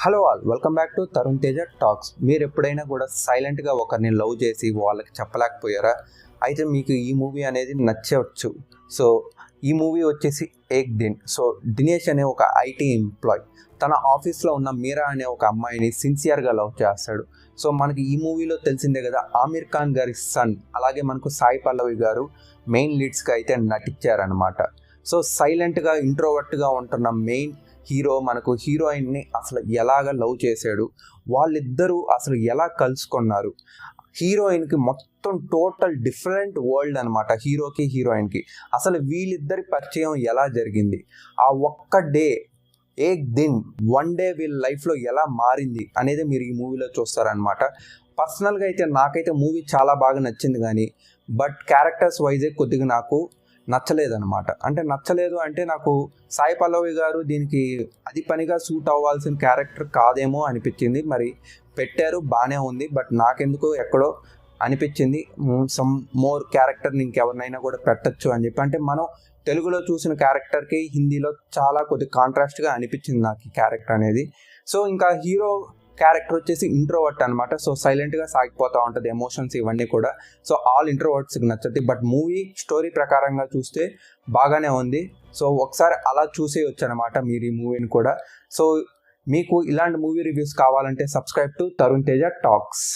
Hello all, welcome back to Tarun Teja talks. మీరు ఎప్పుడైనా కూడా సైలెంట్గా ఒకరిని లవ్ చేసి వాళ్ళకి చెప్పలేకపోయారా? అయితే మీకు ఈ మూవీ అనేది నచ్చవచ్చు. సో ఈ మూవీ వచ్చేసి ఏక్ దిన్. సో దినేష్ అనే ఒక ఐటీ ఎంప్లాయ్ తన ఆఫీస్లో ఉన్న మీరా అనే ఒక అమ్మాయిని సిన్సియర్గా లవ్ చేస్తాడు. సో మనకి ఈ మూవీలో తెలిసిందే కదా, ఆమిర్ ఖాన్ గారి సన్, అలాగే మనకు సాయి పల్లవి గారు మెయిన్ లీడ్స్గా అయితే నటించారనమాట. సో సైలెంట్గా ఇంట్రోవర్ట్గా ఉంటున్న మెయిన్ హీరో మనకు హీరోయిన్ని అసలు ఎలాగ లవ్ చేశాడు, వాళ్ళిద్దరూ అసలు ఎలా కలుసుకున్నారు, హీరోయిన్కి మొత్తం టోటల్ డిఫరెంట్ వరల్డ్ అనమాట. హీరోకి హీరోయిన్కి అసలు వీళ్ళిద్దరి పరిచయం ఎలా జరిగింది, ఆ ఒక్క డే ఏక్ దిన్ వన్ డే వీళ్ళ లైఫ్లో ఎలా మారింది అనేది మీరు ఈ మూవీలో చూస్తారనమాట. పర్సనల్గా అయితే నాకైతే మూవీ చాలా బాగా నచ్చింది, కానీ బట్ క్యారెక్టర్స్ వైజే కొద్దిగా నాకు నచ్చలేదన్నమాట. అంటే నచ్చలేదు అంటే నాకు సాయి పల్లవి గారు దీనికి అది పనిగా సూట్ అవ్వాల్సిన క్యారెక్టర్ కాదేమో అనిపించింది. మరి పెట్టారు, బాగానే ఉంది, బట్ నాకెందుకు ఎక్కడో అనిపించింది సమ్ మోర్ క్యారెక్టర్ని ఇంకెవరినైనా కూడా పెట్టచ్చు అని చెప్పి. అంటే మనం తెలుగులో చూసిన క్యారెక్టర్కి హిందీలో చాలా కొద్ది కాంట్రాస్ట్గా అనిపించింది నాకు ఈ క్యారెక్టర్ అనేది. సో ఇంకా హీరో క్యారెక్టర్ వచ్చేసి ఇంట్రోవర్ట్ అనమాట. సో సైలెంట్గా సాగిపోతూ ఉంటుంది ఎమోషన్స్ ఇవన్నీ కూడా. సో ఆల్ ఇంట్రోవర్ట్స్కి నచ్చద్ది, బట్ మూవీ స్టోరీ ప్రకారంగా చూస్తే బాగానే ఉంది. సో ఒకసారి అలా చూసేయచ్చు అనమాట మీరు ఈ మూవీని కూడా. సో మీకు ఇలాంటి మూవీ రివ్యూస్ కావాలంటే subscribe to Tarun Teja talks.